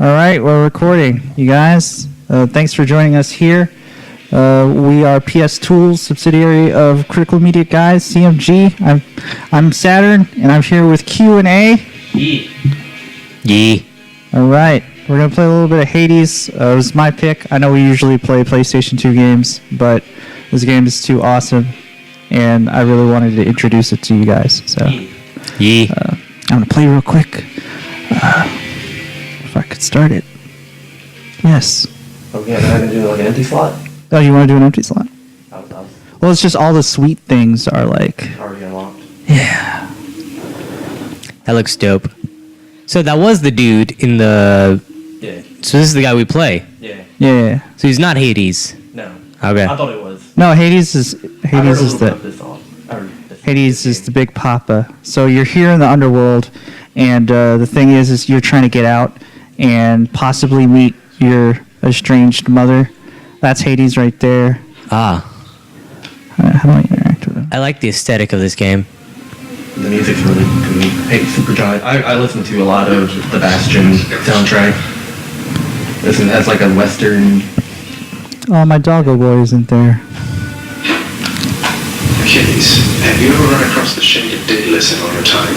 All right, we're recording, you guys. Thanks for joining us here. We are PS-TOOLZ, subsidiary of Critical Media Guys, CMG. I'm Saturn, and I'm here with Q&A. Yee. All right, we're going to play a little bit of Hades. It was my pick. I know we usually play PlayStation 2 games, but this game is too awesome, and I really wanted to introduce it to you guys. So, Yee. I'm going to play real quick. If I could start it. Yes. Okay, I'm not gonna do like an empty slot. Oh, you want to do an empty slot? That was Well, it's just all the sweet things are like... already unlocked. Yeah. That looks dope. So that was the dude in the... Yeah. So this is the guy we play. Yeah. Yeah. So he's not Hades. No. Okay. I thought it was. No, Hades is I heard a little bit the... of this song. Hades is the big papa. So you're here in the underworld, and the thing is you're trying to get out and possibly meet your estranged mother. That's Hades right there. Ah. How do I interact with him? I like the aesthetic of this game. The music's really good. Hey, Supergiant. I listen to a lot of the Bastion soundtrack. This one has like a western. Oh, my doggo boy isn't there. Achilles, have you ever run across the shaded Daedalus in our time?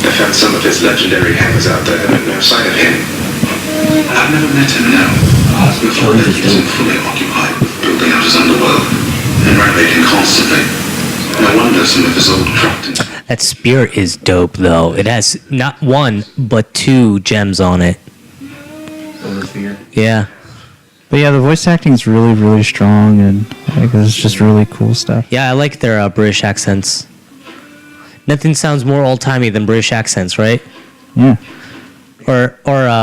I found some of his legendary hammers out there, but no sign of him. I've never met him now. We thought that he wasn't fully occupied with building out his underworld and renovating constantly. No wonder some of his old craft. That spear is dope, though. It has not one, but 2 gems on it. Over Sphere. Yeah. But yeah, the voice acting is really, really strong, and like, it's just really cool stuff. Yeah, I like their British accents. Nothing sounds more old-timey than British accents, right? Yeah. Or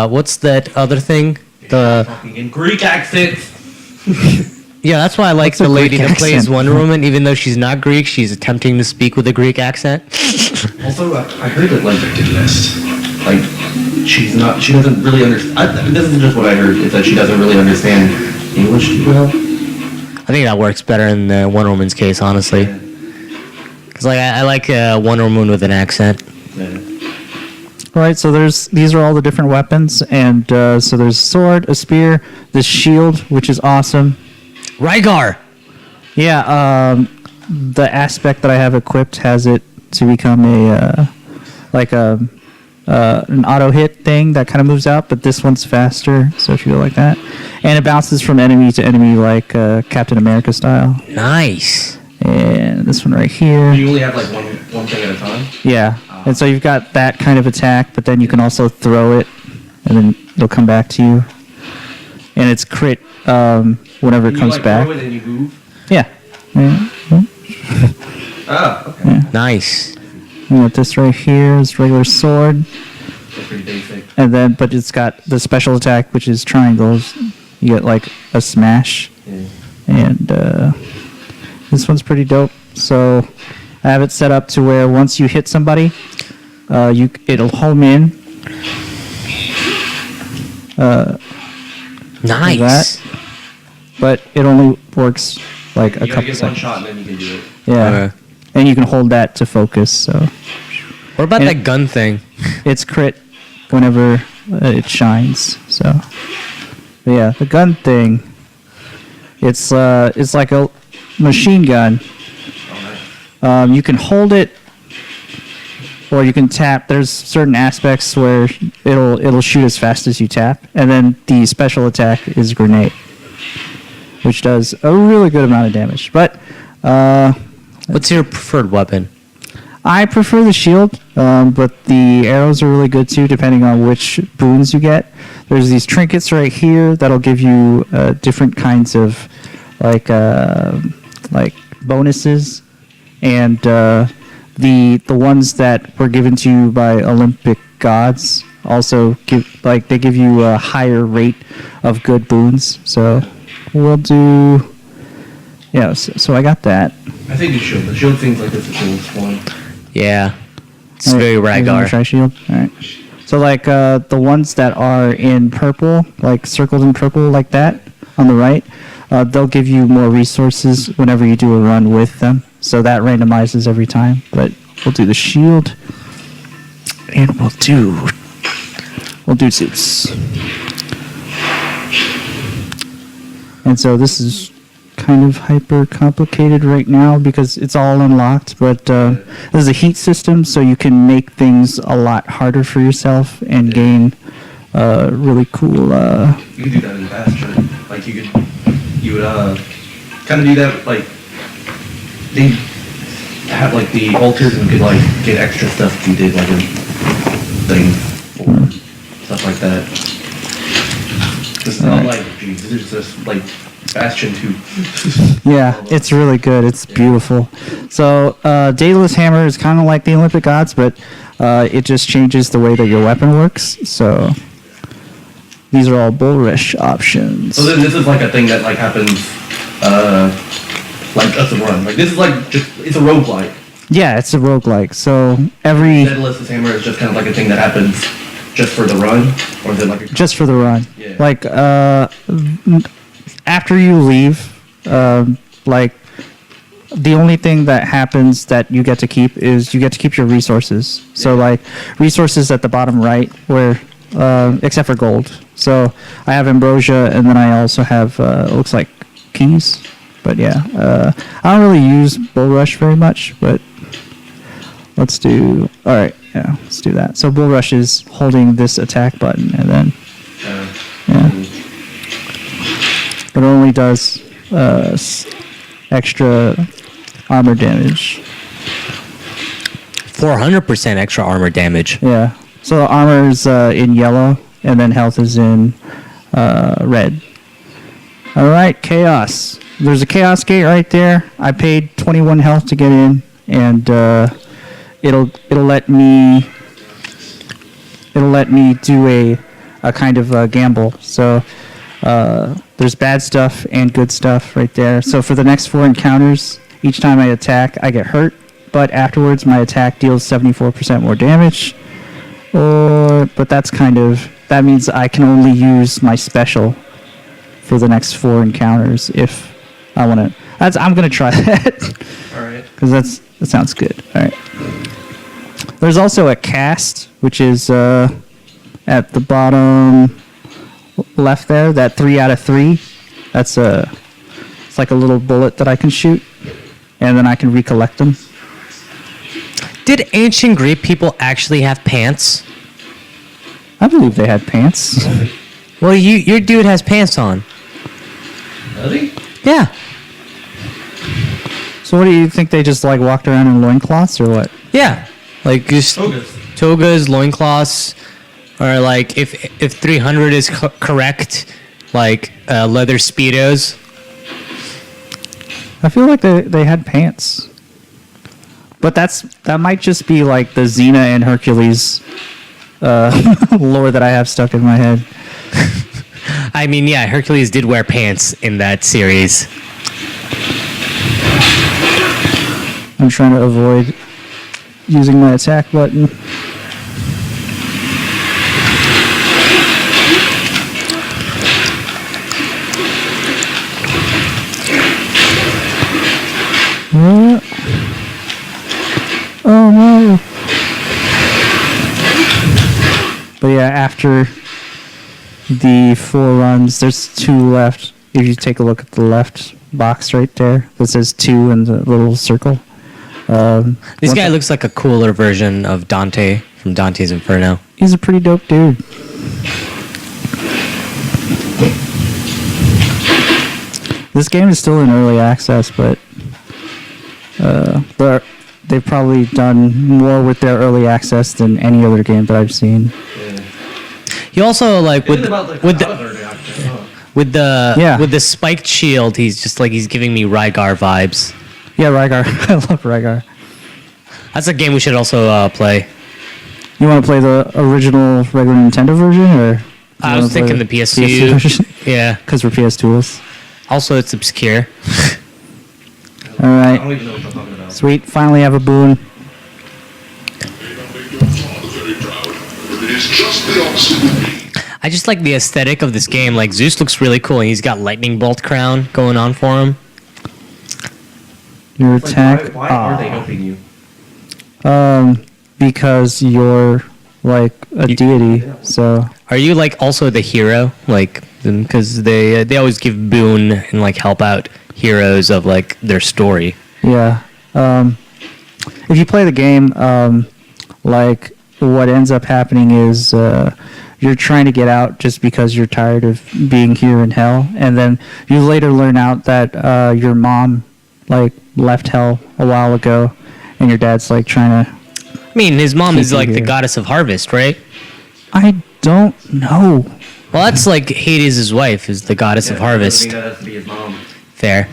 what's that other thing? The Talking in Greek accents. Yeah, that's why I like What's a the lady Greek that plays accent? Wonder Woman. Even though she's not Greek, she's attempting to speak with a Greek accent. Also, I heard that like she's not. She doesn't really understand. This isn't just what I heard. It's that she doesn't really understand English too well. I think that works better in Wonder Woman's case, honestly. Because I like Wonder Woman with an accent. Yeah. All right, so these are all the different weapons, and so there's a sword, a spear, this shield, which is awesome. Rygar! Yeah, the aspect that I have equipped has it to become an auto hit thing that kind of moves out, but this one's faster, so if you go like that. And it bounces from enemy to enemy like Captain America style. Nice. And this one right here. You only have like one thing at a time. Yeah, and so you've got that kind of attack, but then you can also throw it, and then it'll come back to you. And it's crit whenever it comes back. Throw it and you move. Yeah. Oh, okay. Nice. And with this right here is regular sword, That's pretty basic. and then but it's got the special attack, which is triangles. You get like a smash, Yeah. and this one's pretty dope. So I have it set up to where once you hit somebody, it'll home in. Nice. That. But it only works like a You gotta couple get one seconds. shot and then you can do it. Yeah, Okay. and you can hold that to focus. So What about And- that gun thing? it's crit whenever it shines. So but yeah, the gun thing. It's like a machine gun. Oh, nice. You can hold it, or you can tap. There's certain aspects where it'll shoot as fast as you tap, and then the special attack is grenade, which does a really good amount of damage. But What's your preferred weapon? I prefer the shield, but the arrows are really good too, depending on which boons you get. There's these trinkets right here that'll give you different kinds of like bonuses, and the ones that were given to you by Olympic gods also give you a higher rate of good boons. So we'll do. Yeah, so I got that. I think you should. The shield seems like it's the coolest one. Yeah. It's All right, very here's another Rygar. Tri-shield. All right. So like the ones that are in purple, like circled in purple like that on the right, they'll give you more resources whenever you do a run with them. So that randomizes every time. But we'll do the shield. And we'll do Zeus. And so this is kind of hyper complicated right now because it's all unlocked, but there's a heat system, so you can make things a lot harder for yourself and gain really cool You could do that in Bastion. Like you would kind of do that, like they have like the altars and could like get extra stuff if you did like a thing or stuff like that. It's not like, geez, it's just like Bastion 2. Yeah, it's really good. It's beautiful. So, Daedalus Hammer is kind of like the Olympic Gods, but it just changes the way that your weapon works. So, these are all bull rush options. So this is like a thing that like happens, like just a run. Like this is like just it's a roguelike. Yeah, it's a roguelike. So every Daedalus Hammer is just kind of like a thing that happens just for the run, or is it like a just for the run. Yeah. Like after you leave, like the only thing that happens that you get to keep is you get to keep your resources. So like resources at the bottom right, where except for gold. So I have ambrosia, and then I also have looks like keys. But yeah, I don't really use bull rush very much, but let's do. All right, yeah, let's do that. So bull rush is holding this attack button, and then yeah, but it only does extra armor damage. 400% extra armor damage. Yeah. So armor is in yellow, and then health is in red. All right, chaos. There's a chaos gate right there. I paid 21 health to get in, and it'll let me do a kind of gamble. So there's bad stuff and good stuff right there. So for the next 4 encounters, each time I attack, I get hurt, but afterwards my attack deals 74% more damage. But that means I can only use my special for the next 4 encounters if I want to. I'm gonna try that. All right. Because that sounds good. All right. There's also a cast, which is at the bottom left there. That 3 out of 3. That's it's like a little bullet that I can shoot, and then I can recollect them. Did ancient Greek people actually have pants? I believe they had pants. Well, your dude has pants on. Really? Yeah. So what do you think? They just like walked around in loincloths or what? Yeah. Like just togas, loincloths, or like if 300 is correct, like leather speedos. I feel like they had pants. But that might just be like the Xena and Hercules lore that I have stuck in my head. I mean, yeah, Hercules did wear pants in that series. I'm trying to avoid using my attack button. Oh no! But yeah, after the 4 runs, there's 2 left. If you take a look at the left box right there, that says 2 in the little circle. This guy looks like a cooler version of Dante from Dante's Inferno. He's a pretty dope dude. This game is still in early access, but they've probably done more with their early access than any other game that I've seen. Yeah. He also like with with the spiked shield, he's giving me Rygar vibes. Yeah, Rygar. I love Rygar. That's a game we should also play. You want to play the original regular Nintendo version, or I was thinking the PS2 version? Yeah, Because we're PS-TOOLZ. also it's obscure. All I right. don't even know what you're talking about. Sweet. Finally have a boon. I just like the aesthetic of this game. Like Zeus looks really cool, and he's got lightning bolt crown going on for him. Your Like, attack. why are they helping you? Because you're like a deity. So Are you like also the hero? Like because they always give boon and like help out heroes of like their story. Yeah. If you play the game, like what ends up happening is you're trying to get out just because you're tired of being here in hell, and then you later learn out that your mom like left hell a while ago, and your dad's like trying to. I mean, his mom Keep is you like the here. goddess of harvest, right? I don't know. Well, that's like Hades' wife is the goddess of I harvest. think that has to be his mom. Fair.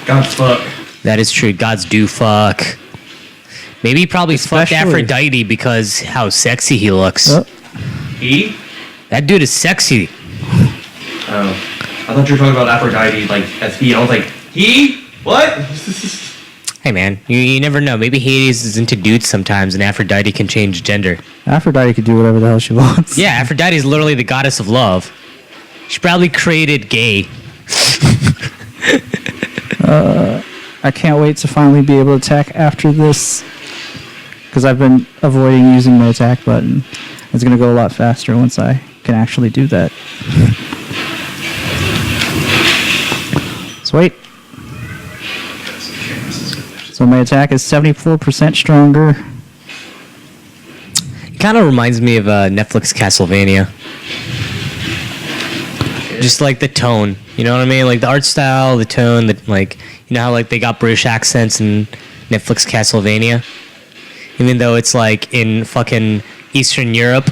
God's fuck. That is true. Gods do fuck. Maybe he probably fucked Especially- Aphrodite because how sexy he looks. Oh, He? That dude is sexy. Oh. I thought you were talking about Aphrodite, like, as he. I was like, he? What? Hey man, you never know. Maybe Hades is into dudes sometimes, and Aphrodite can change gender. Aphrodite could do whatever the hell she wants. Yeah, Aphrodite is literally the goddess of love. She probably created gay. I can't wait to finally be able to attack after this, because I've been avoiding using my attack button. It's going to go a lot faster once I can actually do that. Sweet. So my attack is 74% stronger. It kind of reminds me of Netflix Castlevania. Just like the tone, you know what I mean? Like the art style, the tone, the like, you know how like they got British accents in Netflix Castlevania, even though it's like in fucking Eastern Europe.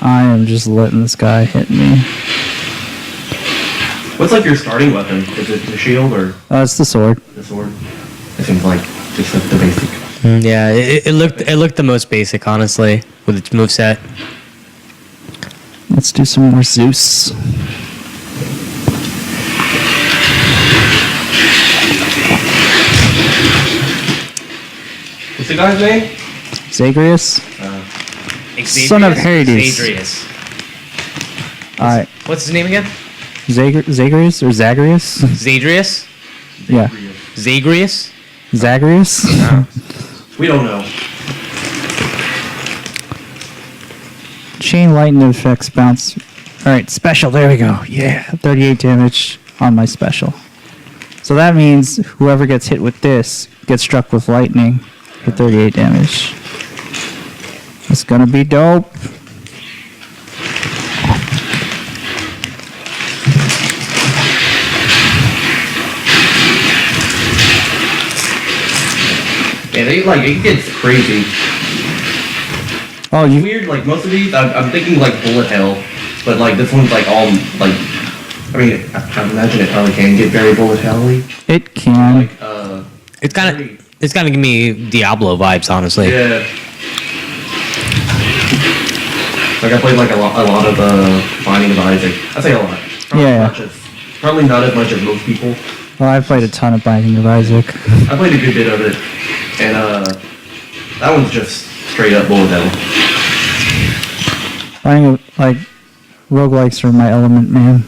I am just letting this guy hit me. What's like your starting weapon? Is it the shield or It's the sword. the sword? It seems like just like the basic. Yeah, it looked the most basic, honestly, with its moveset. Let's do some more Zeus. What's the guy's name? Zagreus. Son of Hades. Zagreus. Alright. What's his name again? Zagreus or Zagreus? Zadrius? Yeah. Zagreus? Zagreus? We don't know. Chain lightning effects bounce. Alright, special. There we go. Yeah. 38 damage on my special. So that means whoever gets hit with this gets struck with lightning for 38 damage. It's gonna be dope. Yeah, it gets crazy. Oh, you. Weird, like most of these, I'm thinking like bullet hell, but like this one's like all like. I mean, I imagine it probably can get very bullet hell-y. It can. Like It's kind of give me Diablo vibes, honestly. yeah. Like I played like a lot of Binding of Isaac. I say a lot. Probably Yeah. Probably not as much as most people. Well, I played a ton of Binding of Isaac. I played a good bit of it, and that one's just straight up bullet hell. Binding of, like, roguelikes are my element, man.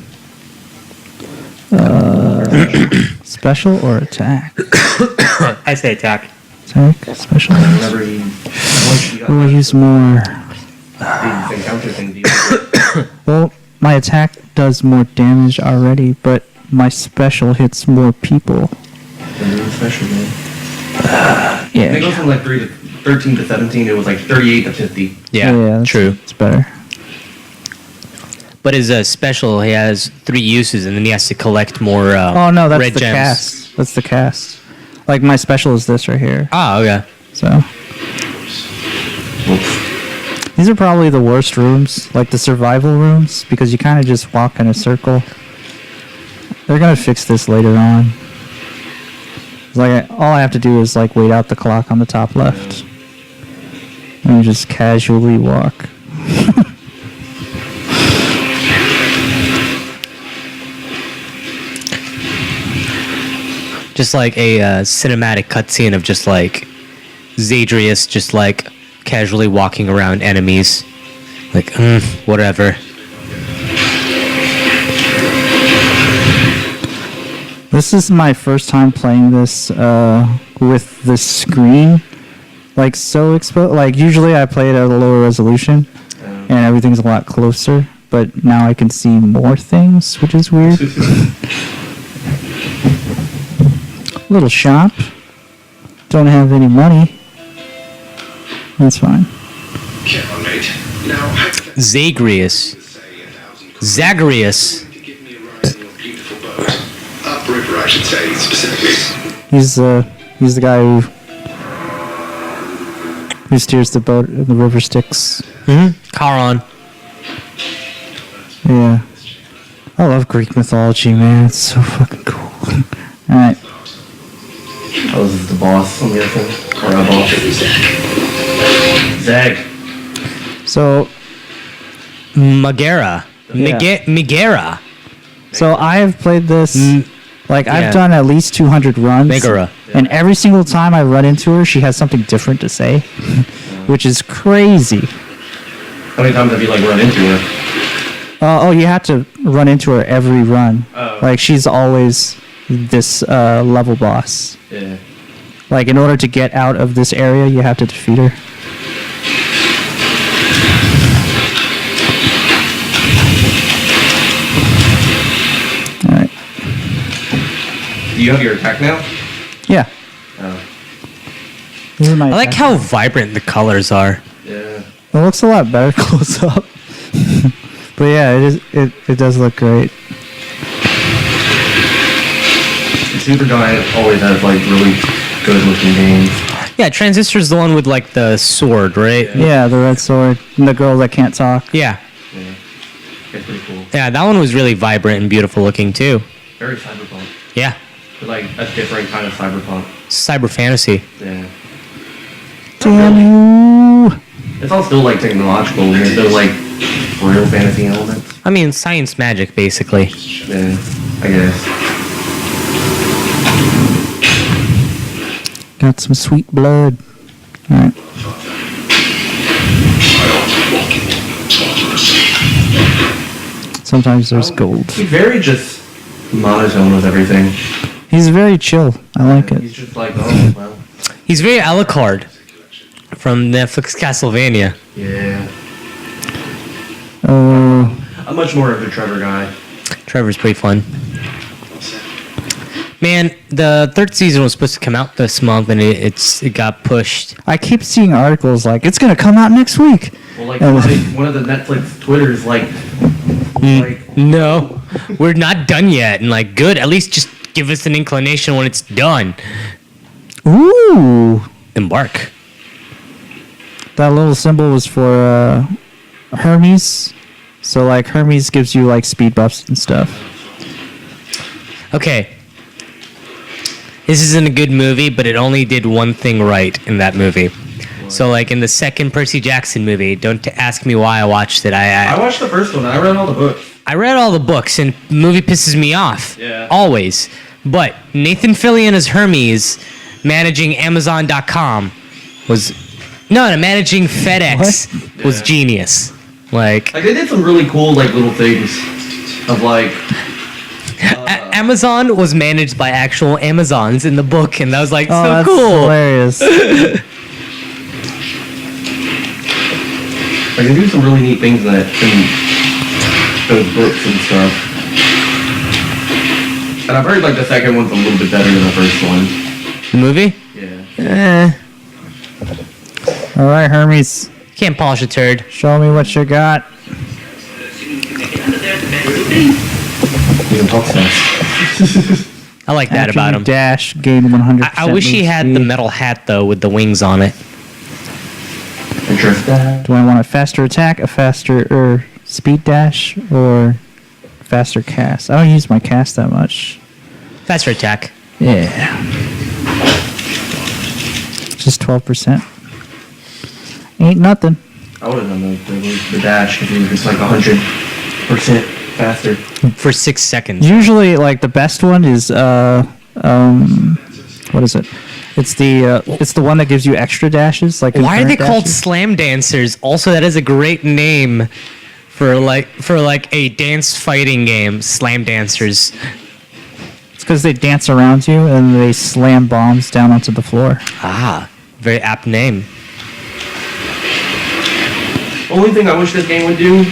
Special or attack? I say attack. Attack, special. Whenever once you got We'll use more. these encounter things, Well, my attack does more damage already, but my special hits more people. then special man. Yeah. It goes from like 13 to 17. It was like 38 to 50. Yeah, that's- true. It's better. But his special, he has 3 uses, and then he has to collect more Oh no, that's red the gems. cast. That's the cast. Like my special is this right here. Oh, okay. So Oops. these are probably the worst rooms, like the survival rooms, because you kind of just walk in a circle. They're gonna fix this later on. It's like all I have to do is like wait out the clock on the top left, and just casually walk. Just like a cinematic cutscene of just like Zadrius just like casually walking around enemies. Like, whatever. This is my first time playing this with this screen, like so exposed. Like usually I play it at a lower resolution, and everything's a lot closer. But now I can see more things, which is weird. Little shop. Don't have any money. That's fine. Come on, mate. Now, Zagreus. Zagreus. give me a ride on your beautiful boat. Upriver, I should say, specifically. He's the guy who steers the boat in the river Styx. Charon. Yeah. I love Greek mythology, man. It's so fucking cool. Alright. Oh, this is the boss, I'm guessing. Or a boss. Zag. So, Megara. Yeah. Megara. so I have played this, like, yeah. I've done at least 200 runs. Megara. And every single time I run into her, she has something different to say, which is crazy. How many times have you, like, run into her? You have to run into her every run. Oh. Like, she's always this level boss. Yeah. Like, in order to get out of this area, you have to defeat her. Alright. Do you have your attack now? Yeah. Oh. This is my I like attack. how vibrant the colors are. Yeah. It looks a lot better close up. But yeah, it does look great. Super Giant always has, like, really good looking games. Yeah, Transistor's the one with like the sword, right? Yeah, the red sword. And the girl that can't talk. Yeah. Yeah. It's pretty cool. Yeah, that one was really vibrant and beautiful looking too. Very cyberpunk. Yeah. But, like, a different kind of cyberpunk. Cyber fantasy. Yeah. Damn you! It's all still, like, technological. There's no, like, real fantasy elements. I mean, science magic, basically. Yeah, I guess. Got some sweet blood. Alright. Sometimes there's gold. He's very just monotone with everything. He's very chill. I like He's it. just like, oh, well. He's very Alucard from Netflix Castlevania. Yeah. I'm much more of a Trevor guy. Trevor's pretty fun. Man, the third season was supposed to come out this month, and it got pushed. I keep seeing articles like, it's gonna come out next week. Well, like, And- one of the Netflix Twitters, like, No, we're not done yet. And like, good. At least just give us an inclination when it's done. Ooh! Embark. That little symbol was for Hermes. So like Hermes gives you like speed buffs and stuff. Okay. This isn't a good movie, but it only did one thing right in that movie. So like in the second Percy Jackson movie, don't ask me why I watched it. I watched the first one. I read all the books. I read all the books, and the movie pisses me off. Yeah. Always. But Nathan Fillion as Hermes, managing Amazon.com, was... No, managing FedEx was Yeah. genius. Like Like, they did some really cool, like, little things of, like... Amazon was managed by actual Amazons in the book, and that was like Oh, so that's cool. hilarious. Like, they do some really neat things in those books and stuff. And I've heard, like, the second one's a little bit better than the first one. The movie? Yeah. All right, Hermes, Can't polish a turd. show me what you got. You can talk fast. I like that about him. Dash, gain 100%. I wish he had the metal hat though with the wings on it. Interesting. Do I want a faster attack, a faster speed dash, or faster cast? I don't use my cast that much. Faster attack. Yeah. Just 12%. Ain't nothing. I would have done the dash if it was just like 100% faster. For 6 seconds. Usually, like the best one is what is it? It's the one that gives you extra dashes. Like Why are they concurrent called dashes. slam dancers? Also, that is a great name for like a dance fighting game. Slam dancers. It's because they dance around you and they slam bombs down onto the floor. Ah. Very apt name. Only thing I wish this game would do,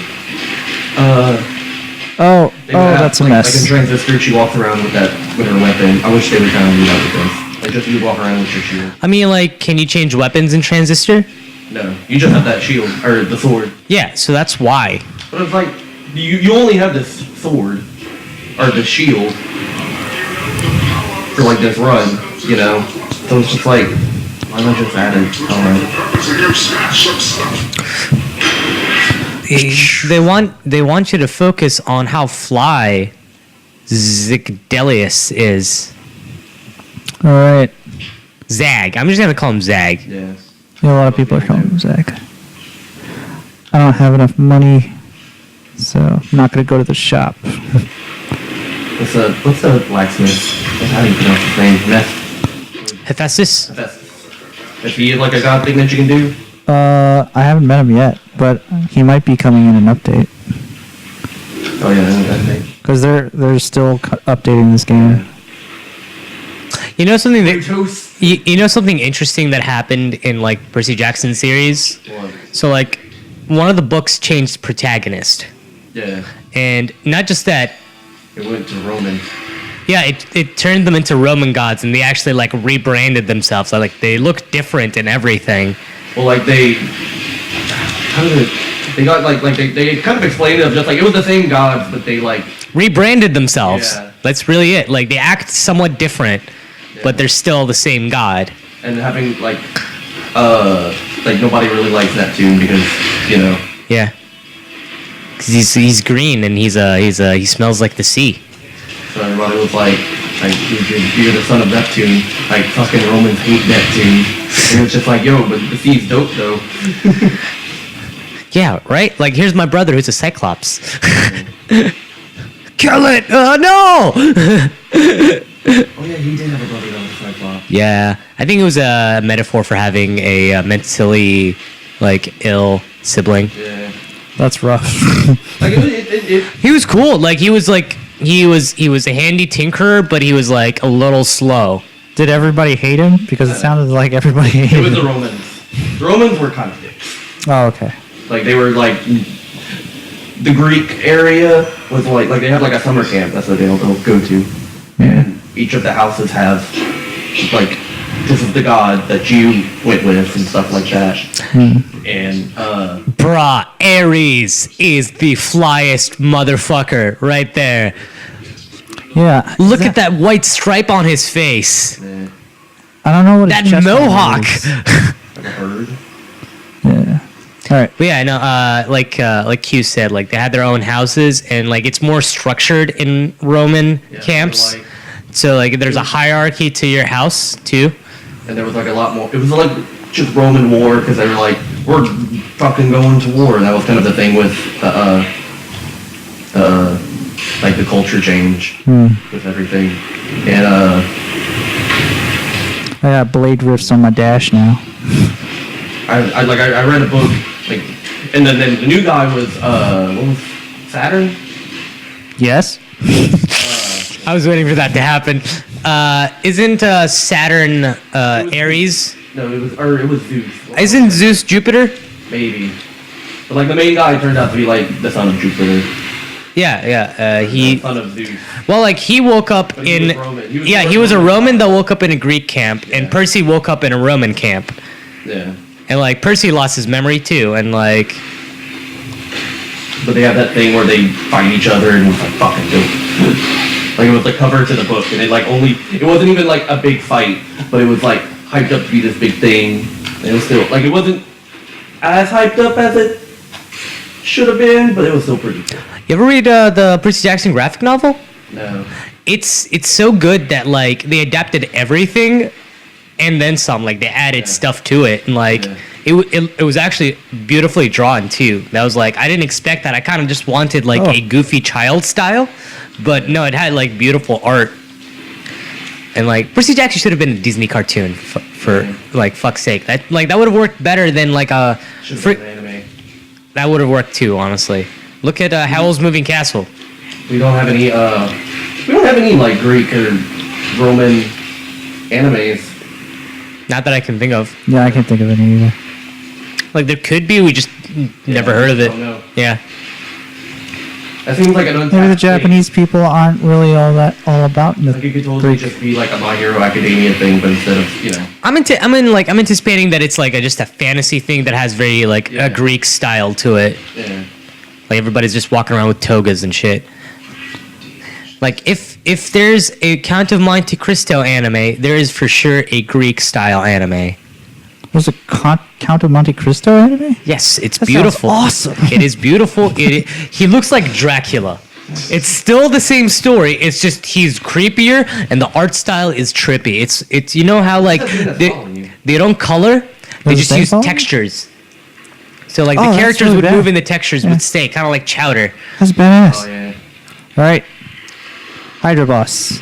Oh, they would have, that's a like, mess. Like in Transistor, she walks around with her weapon. I wish they would kind of do that with this. Like just you walk around with your shield. I mean, like, can you change weapons in Transistor? No, you just have that shield or the sword. Yeah, so that's why. But it's like you only have this sword or the shield for like this run, you know. So it's just like, why not just add it? They want you to focus on how fly Zigdelius is. All right. Zag. I'm just gonna call him Zag. Yeah. Yeah, a lot of people are calling him Zach. I don't have enough money, so I'm not going to go to the shop. What's the blacksmith? How do you pronounce his name? Hephaestus. Is he like a god thing that you can do? I haven't met him yet, but he might be coming in an update. Oh yeah, that thing. Because they're still updating this game. You know something that Toast. you know something interesting that happened in like Percy Jackson series. What? So like one of the books changed protagonist, Yeah. and not just that. It went to Roman. Yeah, it turned them into Roman gods, and they actually like rebranded themselves. So, like they look different and everything. Well, like they got like they kind of explained it just like it was the same gods, but they like Rebranded themselves. Yeah. That's really it. Like they act somewhat different, but they're still the same god. and having like nobody really likes Neptune because you know. Yeah. Cause he's green and he smells like the sea. So everybody was like you're the son of Neptune. Like fucking Romans hate Neptune, and it's just like yo, but the sea's dope though. Yeah, right? Like, here's my brother who's a Cyclops. Kill it! No! Oh yeah, he did have a brother that was a Cyclops. Yeah, I think it was a metaphor for having a mentally, like, ill sibling. Yeah. That's rough. Like it He was cool. Like, he was a handy tinkerer, but he was, like, a little slow. Did everybody hate him? Because it sounded like everybody hated it was him. the Romans. The Romans were kind of dicks. Oh, okay. Like they were like the Greek area was like they have like a summer camp. That's what they'll go to, and each of the houses have like this is the god that you went with and stuff like that. And Bruh, Ares is the flyest motherfucker right there. Yeah. Look at that white stripe on his face. I don't know what his That chest mohawk. is. like a bird. Yeah. All right. But yeah, no, like Q said, like they had their own houses, and like it's more structured in Roman Yeah, camps. like- So like there's a hierarchy to your house too. And there was like a lot more. It was like just Roman war because they were like we're fucking going to war. And that was kind of the thing with like the culture change with everything. And I got blade rifts on my dash now. I read a book like, and then the new guy was what was Saturn? Yes. I was waiting for that to happen. Isn't Saturn Ares? No, it was Zeus. Isn't Zeus Jupiter? Maybe, but like the main guy turned out to be like the son of Jupiter, Yeah. the He son of Zeus. well, like he woke up But he in was Roman. He was he was a Roman that woke up in a Greek camp, and Percy woke up in a Roman camp. Yeah, And like Percy lost his memory too, and like but they have that thing where they fight each other and it was like fucking dope. Like it was the cover to the book, and it wasn't even like a big fight, but it was like hyped up to be this big thing. And it was still like it wasn't as hyped up as it should have been, but it was still pretty cool. you ever read the Percy Jackson graphic novel? No. It's so good that like they adapted everything and then some. Like they added stuff to it, and like it was actually beautifully drawn too. That was like I didn't expect that. I kind of just wanted like a goofy child style, but no, it had like beautiful art. And like Percy Jackson should have been a Disney cartoon for like fuck's sake. That would have worked better than like a. Should have been an anime. That would have worked too, honestly. Look at Howl's Moving Castle. We don't have any like Greek or Roman animes. Not that I can think of. Yeah, I can't think of any either. Like there could be, we just never heard of it. Don't know. Yeah. That seems like an untapped Maybe the thing. Japanese people aren't really all about Like it could totally just be like a My Hero Academia thing, but instead of I'm anticipating that it's like just a fantasy thing that has very like Yeah. a Greek style to it. yeah. Like everybody's just walking around with togas and shit. Like if there's a Count of Monte Cristo anime, there is for sure a Greek style anime. Was it Count of Monte Cristo anime? Yes, it's That sounds beautiful. awesome. It is beautiful. He looks like Dracula. It's still the same story. It's just he's creepier and the art style is trippy. It's you know how like That's the thing that's following you. they don't color, they Does just it use follow? textures. So like Oh, the that's characters really would bad. move and the textures Yeah. would stay, kind of like Chowder. That's badass. Oh yeah. All right. Hydra Boss.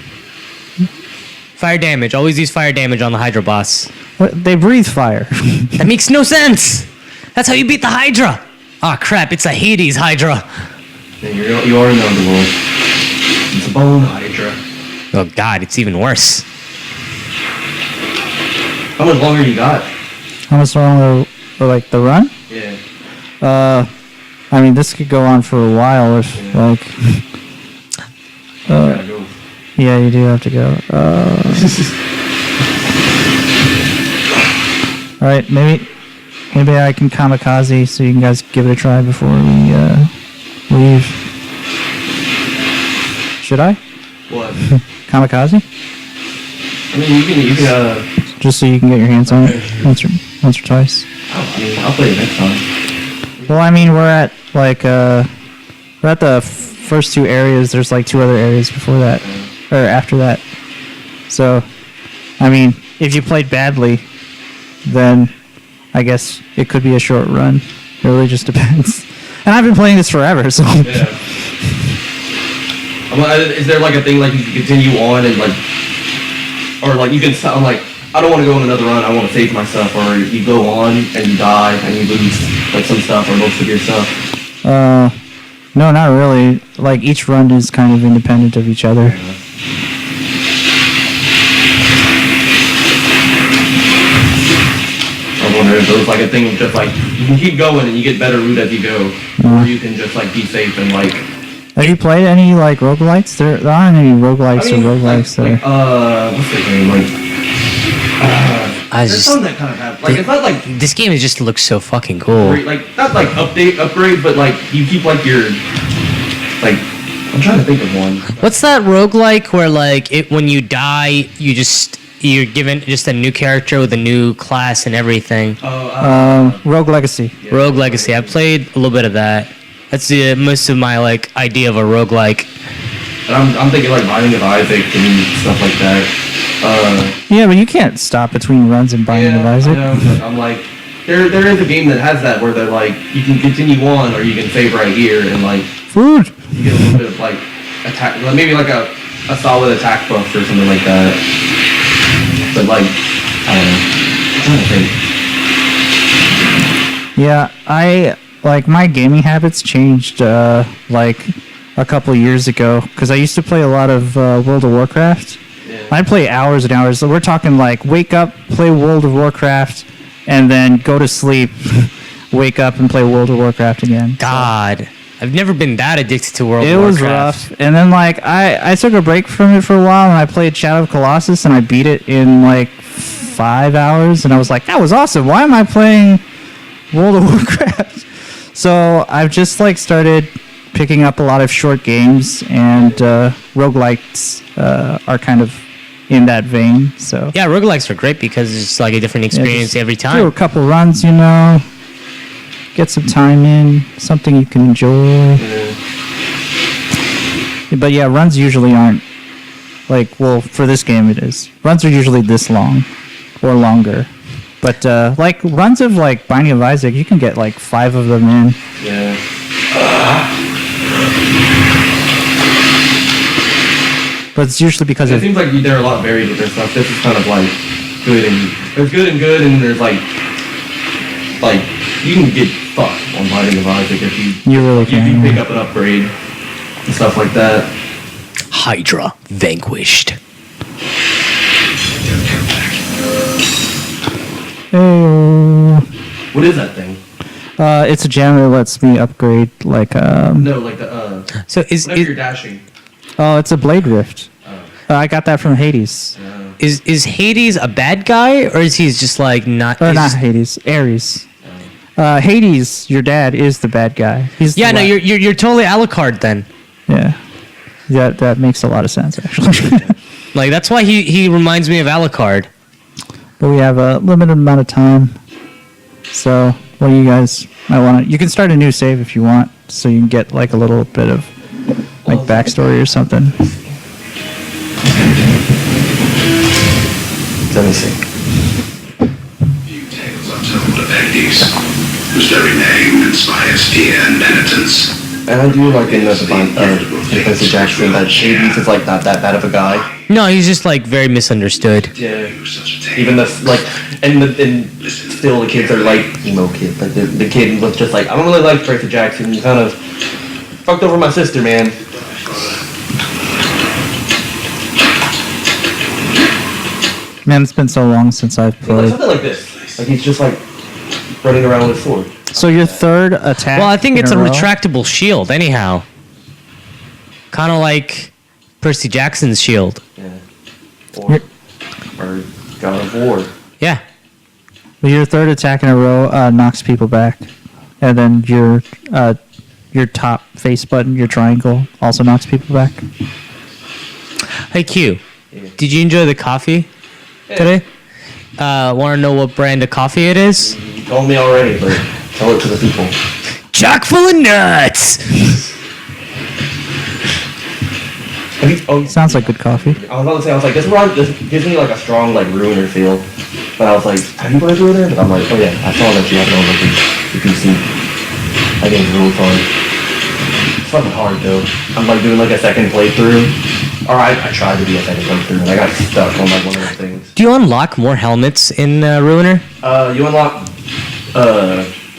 Fire damage. Always use fire damage on the Hydra boss. What? They breathe fire. That makes no sense. That's how you beat the Hydra. Ah, crap! It's a Hades Hydra. Yeah, you are in the underworld. It's a bone Hydra. Oh God, it's even worse. How much longer you got? How much longer, or like the run? Yeah. I mean, this could go on for a while if Yeah. like. Gotta go. Yeah, you do have to go. All right, maybe I can kamikaze so you guys give it a try before we leave. Should I What? kamikaze? I mean, you can. Just so you can get your hands on it once or twice. I'll play it next time. Well, I mean, we're at like we're at the first two areas. There's like two other areas before that or after that. So, I mean, if you played badly, then I guess it could be a short run. It really just depends. And I've been playing this forever, so Yeah. Is there like a thing like you can continue on and like, or like you can stop? I'm like, I don't want to go on another run. I want to save my stuff, or you go on and you die and you lose like some stuff or most of your stuff. no, not really. Like each run is kind of independent of each other. I wonder if there's like a thing of just like you can keep going and you get better loot as you go, or you can just like be safe and like. Have you played any like roguelites? There aren't any roguelites or roguelikes there. What's the name? Like, I there's just some that kind of have like it's not like this game just looks so fucking cool. great, like not like upgrade, but like you keep like your like. I'm trying to think of one. What's that roguelike where like when you die you're given just a new character with a new class and everything? Rogue Legacy. Yeah. Rogue Legacy. I played a little bit of that. That's most of my like idea of a roguelike. And I'm thinking like Binding of Isaac and stuff like that. Yeah, but you can't stop between runs and Binding of Isaac. I know, but I'm like, there is a game that has that where they're like, you can continue on or you can save right here and like Food. you get a little bit of like attack, maybe like a solid attack buff or something like that. But like, I don't know. I'm trying to think. Yeah, I like my gaming habits changed like a couple years ago because I used to play a lot of World of Warcraft. Yeah. I'd play hours and hours. So we're talking like wake up, play World of Warcraft, and then go to sleep, wake up and play World of Warcraft again. God, I've never been that addicted to World It of was Warcraft. rough. And then like I took a break from it for a while and I played Shadow of Colossus and I beat it in like 5 hours and I was like, that was awesome. Why am I playing World of Warcraft? So I've just like started picking up a lot of short games and roguelikes are kind of in that vein. So Yeah, roguelikes are great because it's like a different yeah, experience just every do a time. couple runs, you know, get some time in, something you can enjoy. But yeah, runs usually aren't like, well, for this game it is. Runs are usually this long or longer. But like runs of like Binding of Isaac, you can get like 5 of them in. Yeah. But it's usually because It of seems like there are a lot of varied with their stuff. This is kind of like good and there's good and good, and there's like you can get fucked on Binding of Isaac if You really if can, you pick yeah. up an upgrade and stuff like that. Hydra vanquished. Hey. What is that thing? It's a gem that lets me upgrade like No, like the So whenever you're dashing. Oh, it's a blade rift. I got that from Hades. is Hades a bad guy, or is he just like not? Or he's not just- Hades, Ares. Hades, your dad, is the bad guy. He's Yeah, the no, la- you're totally Alucard then. Yeah. That makes a lot of sense actually. Like that's why he reminds me of Alucard. But we have a limited amount of time. So, what do you guys you can start a new save if you want, so you can get like a little bit of like backstory or something. Let me see. Few tales are told of Hades, whose very name inspires fear and penitence. And I do like in the Percy Jackson that Hades is like not that bad of a guy. No, he's just like very misunderstood. Yeah. He was such a tale. Even the and still the kids are like emo kids. Like the kid was just like, I don't really like Percy Jackson. He kind of fucked over my sister, man. Man, it's been so long since I've Like played. something like this. Like he's just like running around with a sword. So your third attack. Well, I think in it's a row? retractable shield, anyhow. Kind of like Percy Jackson's shield. Yeah. Or God of War. Yeah. Well, your third attack in a row knocks people back, and then your top face button, your triangle, also knocks people back. Hey Q, Yeah. did you enjoy the coffee today? Want to know what brand of coffee it is? You told me already, but tell it to the people. Chock full of nuts. Sounds like good coffee. I was about to say, I was like, this gives me like a strong like ruiner feel. But I was like, have you played ruiner? But I'm like, oh yeah, I saw that you have it on like the PC. That game's really fun. It's fucking hard though. I'm like doing like a second playthrough. Or I tried to do a second playthrough and I got stuck on like one of those things. Do you unlock more helmets in Ruiner? You unlock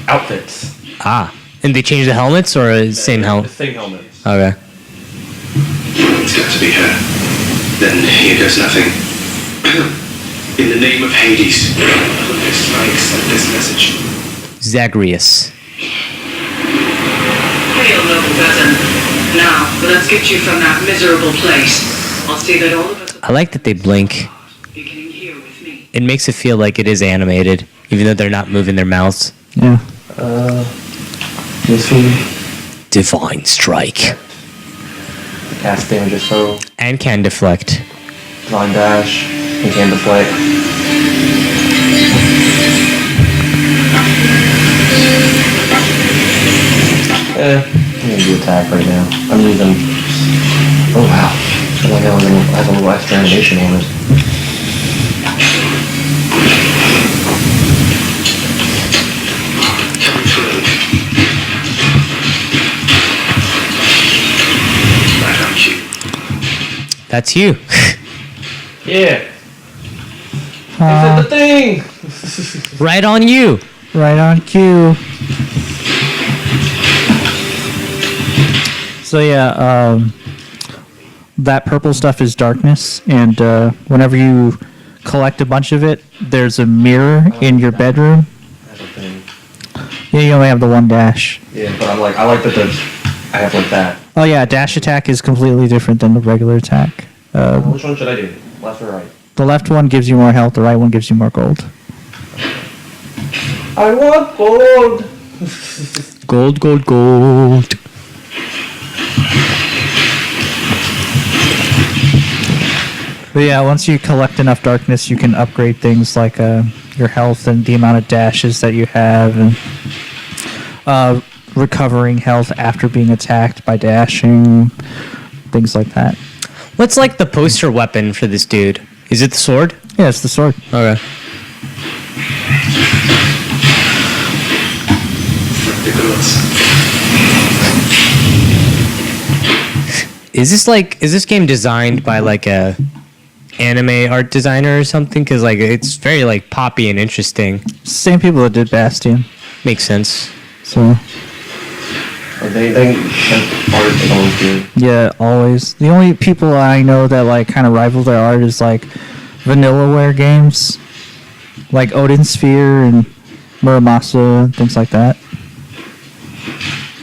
outfits. Ah, and they change the helmets or same The helmet? same helmets. Okay. It's got to be her. Then here goes nothing. In the name of Hades, I accept this message. Zagreus. Hail, noble peasant. Now, let's get you from that miserable place. I'll see that all of us I like that they blink. beginning here with me. It makes it feel like it is animated, even though they're not moving their mouths. Yeah. This one, Divine Strike. cast damage is so And can deflect. blind dash, and can deflect. I'm gonna do attack right now. I'm using. Oh wow! I like how it has a little extra animation on it. Coming through. Right on cue. That's you. Yeah. Uh, It's the thing. Right on you. Right on cue. So yeah, that purple stuff is darkness, and whenever you collect a bunch of it, there's a mirror in your bedroom. That's a thing. Yeah, you only have the one dash. Yeah, but I like that I have like that. Oh yeah, dash attack is completely different than the regular attack. Which one should I do? Left or right? The left one gives you more health, the right one gives you more gold. I want gold. Gold, gold, gold. But yeah, once you collect enough darkness, you can upgrade things like your health and the amount of dashes that you have, and recovering health after being attacked by dashing, things like that. What's like the poster weapon for this dude? Is it the sword? Yeah, it's the sword. Okay. The gods. Is this game designed by like a anime art designer or something? Because like it's very like poppy and interesting. Same people that did Bastion. Makes sense. So They art is always good. yeah, always. The only people I know that like kind of rival their art is like Vanillaware games. like Odin Sphere and Muramasa and things like that.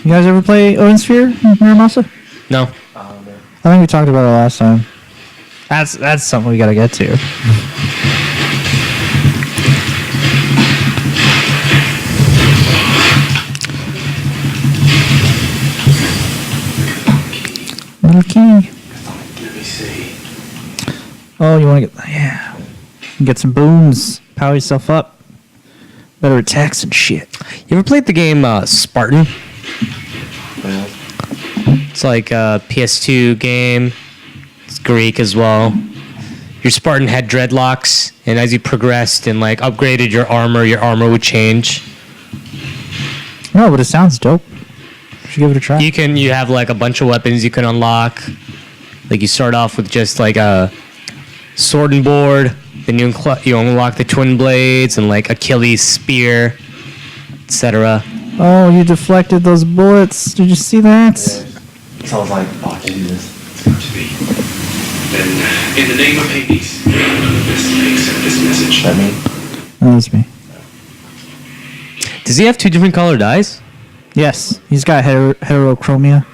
You guys ever play Odin Sphere and Muramasa? No. I think we talked about it last time. That's something we gotta get to. Little key. Let me see. Oh, you want to get some boons, power yourself up, better attacks and shit. You ever played the game Spartan? Well, It's like a PS2 game. It's Greek as well. Your Spartan had dreadlocks, and as you progressed and like upgraded your armor would change. No, but it sounds dope. Should give it a try. You have like a bunch of weapons you can unlock. Like you start off with just like a sword and board, then you unlock the twin blades and like Achilles spear, etc. Oh, you deflected those bullets. Did you see that? so I was like, oh Jesus. It's got to be. Then, in the name of Hades, none of this accept this message. That mean? That was me. Does he have 2 different colored eyes? Yes, he's got heterochromia.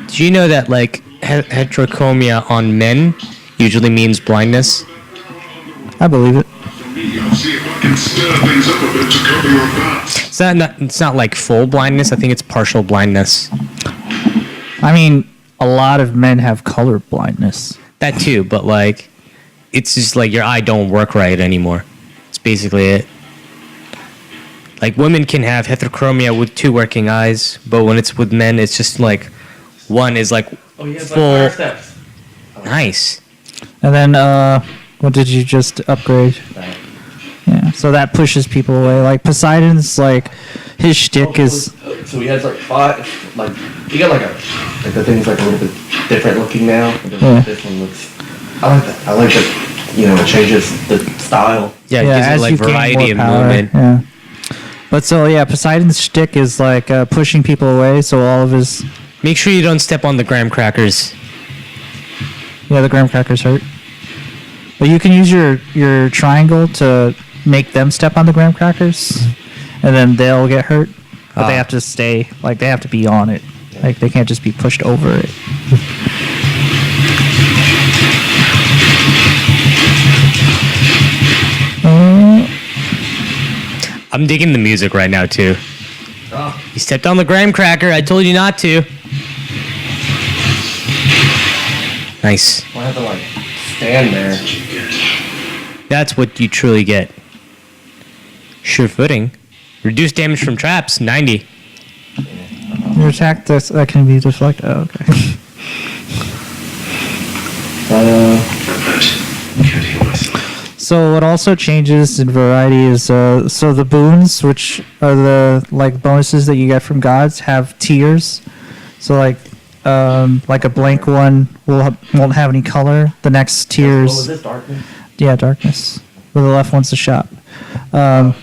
Do you know that like heterochromia on men usually means blindness? I believe it. See if I can stir things up a bit to cover your backs. It's not like full blindness. I think it's partial blindness. I mean, a lot of men have color blindness. That too, but like, it's just like your eye don't work right anymore. It's basically it. Like women can have heterochromia with 2 working eyes, but when it's with men, it's just like one is like Oh, he has full. like 5 steps. Nice. And then, what did you just upgrade? That. Yeah, so that pushes people away. Like Poseidon's, like his shtick is. So he has like 5, like he got like the thing's like a little bit different looking now. But then Yeah. This one looks. I like that. I like that. You know, it changes the style. Yeah, it gives it like you gain variety of more power, movement. Yeah. But so yeah, Poseidon's shtick is like pushing people away. So all of his Make sure you don't step on the graham crackers. the graham crackers hurt. But you can use your triangle to make them step on the graham crackers, and then they'll get hurt. But they have to stay, like they have to be on it. Like they can't just be pushed over it. I'm digging the music right now too. Oh, You stepped on the graham cracker. I told you not to. Nice. I have to like stand there. That's what you truly get. Sure footing. Reduced damage from traps, 90. Your attack that can be deflected. Oh, okay. Can't heal myself. So what also changes in variety is so the boons, which are the like bonuses that you get from gods, have tiers. So like a blank one won't have any color. The next What tiers, was this, darkness? yeah, darkness. The left one's the shop. Yeah.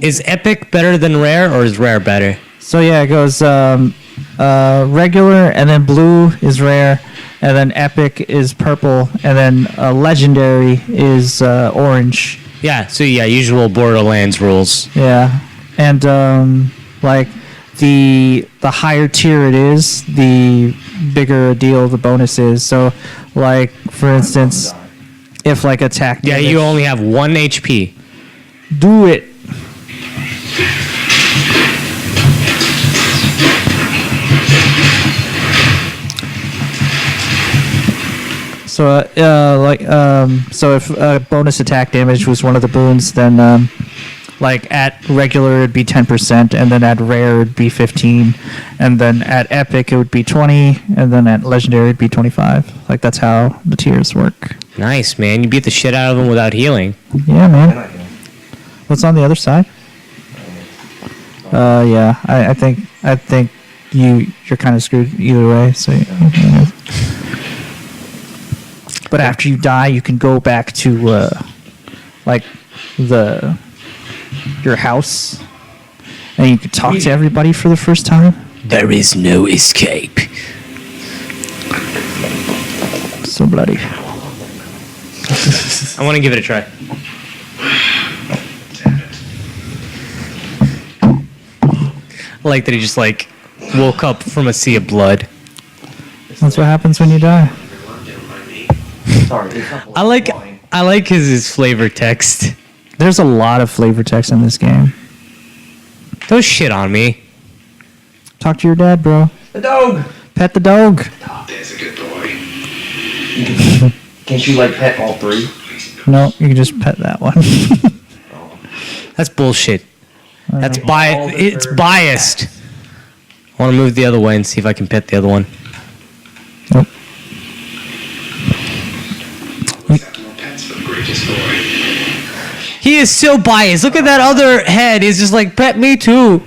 Is epic better than rare, or is rare better? So yeah, it goes regular, and then blue is rare, and then epic is purple, and then legendary is orange. Yeah, so yeah, usual Borderlands rules. Yeah, and like the higher tier it is, the bigger a deal the bonus is. So, like for instance, if like attack Yeah, damage, you only have 1 HP. do it. So, so if bonus attack damage was one of the boons, then, like at regular it'd be 10%, and then at rare it'd be 15, and then at epic it would be 20, and then at legendary it'd be 25. Like that's how the tiers work. Nice, man. You beat the shit out of them without healing. Yeah, And man. I can. What's on the other side? Yeah, I think you're kind of screwed either way. So, yeah. But after you die, you can go back to like your house, and you can talk to everybody for the first time. There is no escape. So bloody. I want to give it a try. like that he just like woke up from a sea of blood. That's what happens when you die. Sorry. It's not I like his flavor text. There's a lot of flavor text in this game. Don't shit on me. Talk to your dad, bro. The dog. Pet the dog. There's a good boy. Can't you like pet all three? No, you can just pet that one. That's bullshit. That's All the it's third biased. I want to move the other way and see if I can pet the other one. Nope. More pets for the greatest boy. He is so biased. Look at that other head. He's just like, pet me too.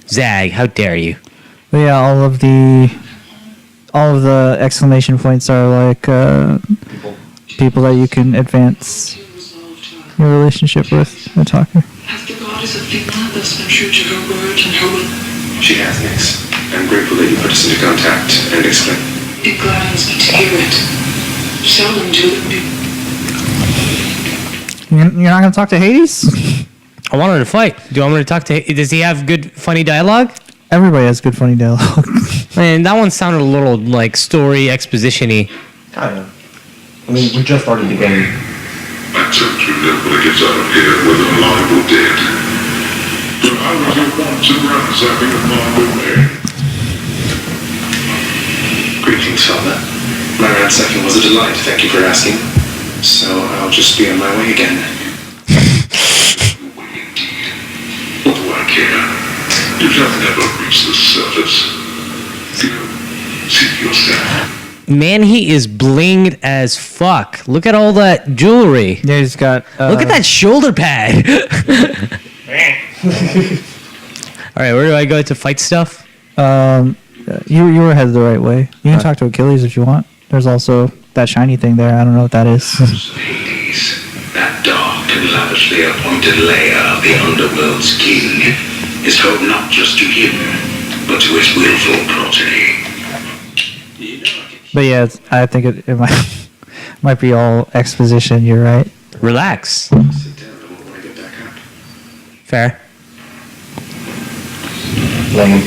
Zag, how dare you? But yeah, all of the exclamation points are like people that you can advance your relationship with. A talker. Has the goddess of Finland thus been true to her word and her will? She has, Nix. I'm grateful that you put us into contact and explain. It gladdens me to hear it. Seldom do it. You're not gonna talk to Hades? I want her to fight. Do you want me to talk to him? Does he have good, funny dialogue? Everybody has good, funny dialogue. Man, that one sounded a little like story exposition-y. Kind of. I mean, we just started the game. I attempt to live when it gets out of here, whether alive or dead. But I was your wanton ransacking of my domain. Greetings, Father. My ransacking was a delight, thank you for asking. So I'll just be on my way again. What do I care? You shall never reach the surface. See yourself. Man, he is blinged as fuck. Look at all that jewelry. Yeah, he's got. Look at that shoulder pad. All right, where do I go to fight stuff? You were headed the right way. You can talk to Achilles if you want. There's also that shiny thing there. I don't know what that is. Hades, that dark and lavishly appointed lair of the underworld's king, is home not just to him, but to his willful progeny. But yeah, I think it might be all exposition. You're right. Relax. Sit down when I get back up. Fair. Lame.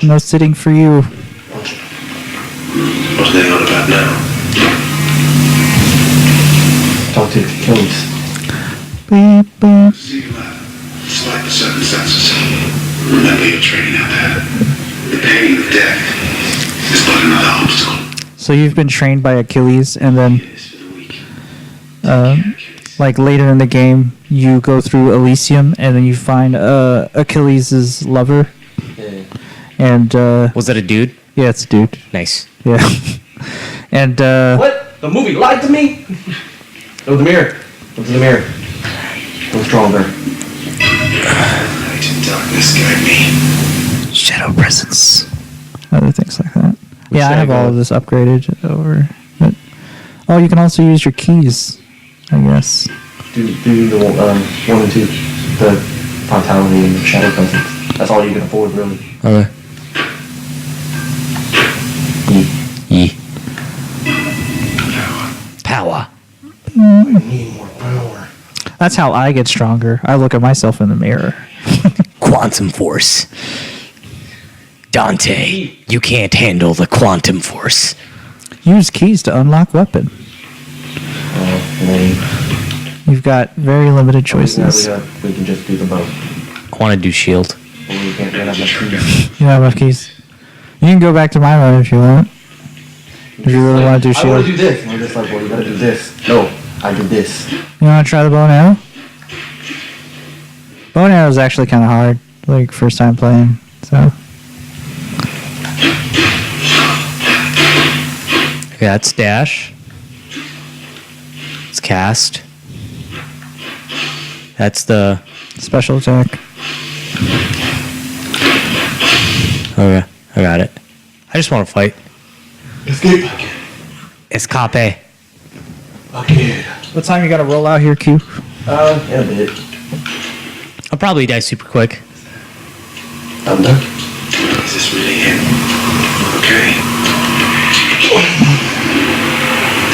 No sitting for you. What are they on about now? Talk to Achilles. Beep, beep. See you later. Despite the circumstances, remember your training out there. The pain of death is but another obstacle. So you've been trained by Achilles, and then It is for the weak. like later in the game, you go through Elysium, and then you find Achilles' lover, Yeah. and Was that a dude? yeah, it's a dude. Nice. Yeah, and What? The movie lied to me? It was the mirror. It was the mirror. It was stronger. Light and darkness guide me. shadow presence, other things like that. Yeah, I should I have all go of this upgraded over. But, oh, you can also use your keys, I guess. Do the 1 and 2. The vitality and the shadow presence. That's all you can afford, really. Okay. Yee. Power. I need more power. That's how I get stronger. I look at myself in the mirror. Quantum force. Dante, you can't handle the quantum force. Use keys to unlock weapon. Lame. You've got very limited choices. We can just do the both. I want to do shield. Or we can't have enough keys. You don't have enough keys. You can go back to my run if you want. If you really want to do I want to shield. do this. And we're just like, well, you gotta do this. No, I do this. You want to try the bow and arrow? Bow and arrow is actually kind of hard. Like, first time playing. So, Okay, that's dash. It's cast. That's the... special attack. Okay, I got it. I just want to fight. Escape. Escape. Okay. What time you got to roll out here, Q? In a bit. I'll probably die super quick. I'm done. Is this really him? Okay.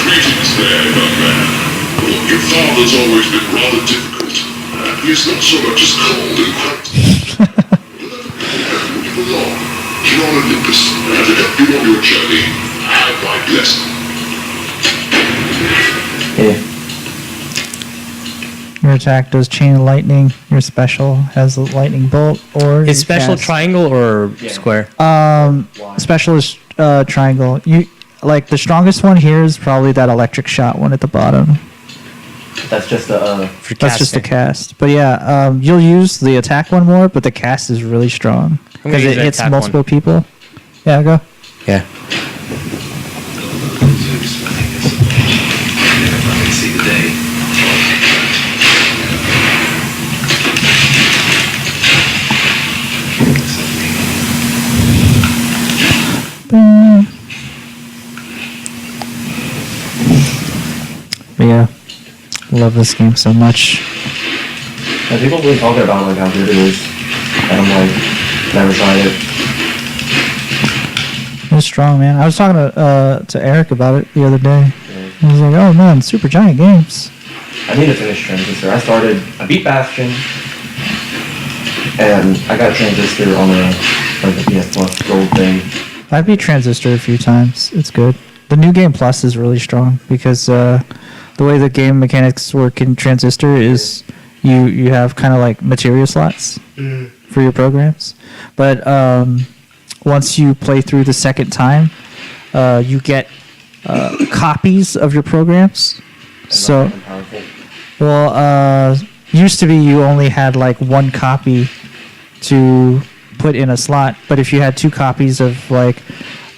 Greetings there, young man. Your father's always been rather difficult. is not so much as cold and quiet. You belong here on Olympus, and to help you on your journey, have my blessing. Yeah. Your attack does chain of lightning. Your special has a lightning bolt, or Is you special cast- triangle or square? Special is triangle. You like the strongest one here is probably that electric shot one at the bottom. That's just the For That's just the casting. cast. But yeah, you'll use the attack one more, but the cast is really strong I'm gonna because use it the hits attack multiple one. people. Yeah, go. Yeah. See the day. But yeah, love this game so much. And people really talk about like how good it is, and I'm like, never tried it. It's strong, man. I was talking to Eric about it the other day. He was like, "Oh man, Super Giant Games." I need to finish Transistor. I beat Bastion, and I got Transistor on the PS Plus Gold thing. I beat Transistor a few times. It's good. The new game plus is really strong because the way the game mechanics work in Transistor is you have kind of like material slots for your programs, but once you play through the second time, you get copies of your programs. So, well, used to be you only had like one copy to put in a slot, but if you had two copies of like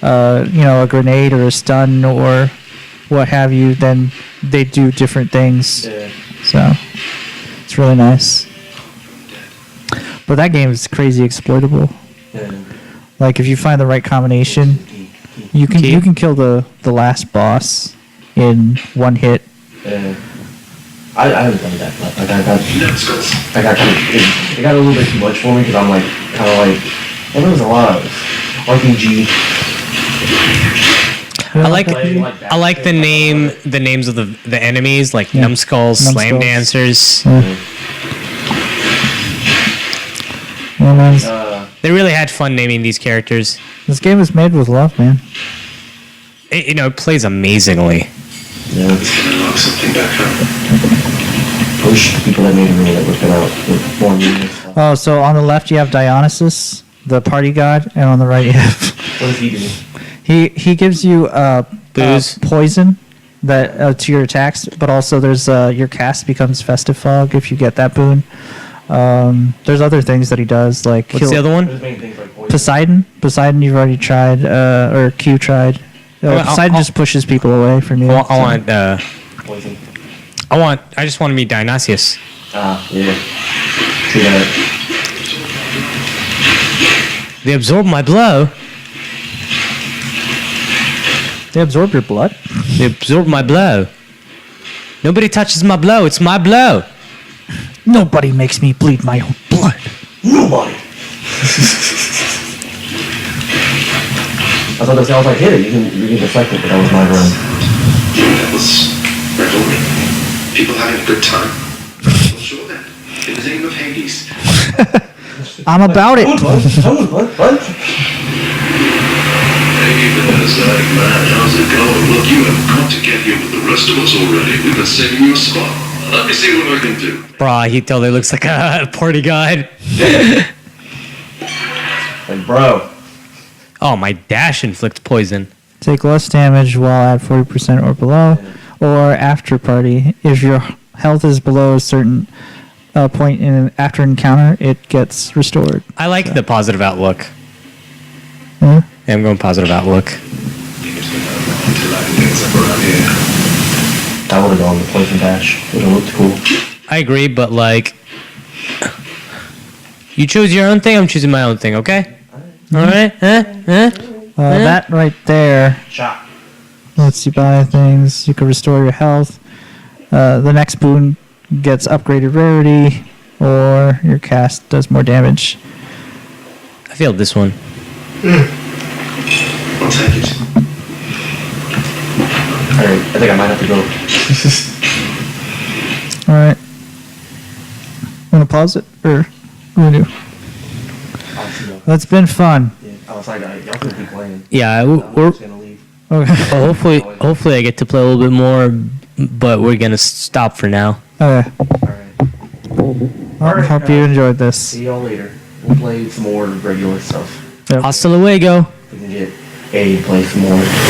a grenade or a stun or what have you, then they do different things. Yeah. So it's really nice. But that game is crazy exploitable. Yeah. Like if you find the right combination, you can kill the last boss in one hit. Yeah. I haven't done that, but like I got kind of it got a little bit too much for me because I'm like kind of like, well, there was a lot of RPG. I like the names of the enemies like Yeah. numbskulls, slam Numbskulls. dancers. Yeah, man, They really had fun naming these characters. this game is made with love, man. It plays amazingly. Yeah. It's gonna lock something back up. I wish people that made it really would come out with more meaning. Oh, so on the left you have Dionysus, the party god, and on the right you have What does he do? he gives you Booze. poison that to your attacks, but also there's your cast becomes festive fog if you get that boon. There's other things that he does like What's the other one? There's main things like poison. Poseidon you've already tried, or Q tried. Poseidon just pushes people away from you. I want. Poison. I just want to meet Dionysius. Ah, yeah. True that. They absorb my blow. They absorb your blood. They absorb my blow. Nobody touches my blow. It's my blow. Nobody makes me bleed my own blood. Nobody. I was like, hit it. You can deflect it, but that was my run. That was revelry. People having a good time. Well, sure then. In the name of Hades. I'm about it. Come on, bud. Hey, Venusa's man, how's it going? Look, you have got to get here with the rest of us already. We've been saving you a spot. Let me see what I can do. Bruh, he totally looks like a party god. Like, bro. Oh, my dash inflicts poison. Take less damage while at 40% or below, or after party. If your health is below a certain point in after encounter, it gets restored. I like the positive outlook. Yeah. Yeah, I'm going positive outlook. Until I can get some around here. I would have gone with poison dash. It would have looked cool. I agree, but like, you chose your own thing. I'm choosing my own thing. Okay. All right. That right there Shot. lets you buy things. You can restore your health. The next boon gets upgraded rarity, or your cast does more damage. I failed this one. I'll take it. Alright, I think I might have to go. All right. I'm want to pause it or what do we do? It's been fun. Outside, y'all can keep playing. Yeah, I'm we're just gonna leave. Okay. well, hopefully I get to play a little bit more, but we're gonna stop for now. Okay. Alright. Well, hope you enjoyed this. See y'all later. We'll play some more regular stuff. Yep. Hasta luego. We can get A to play some more.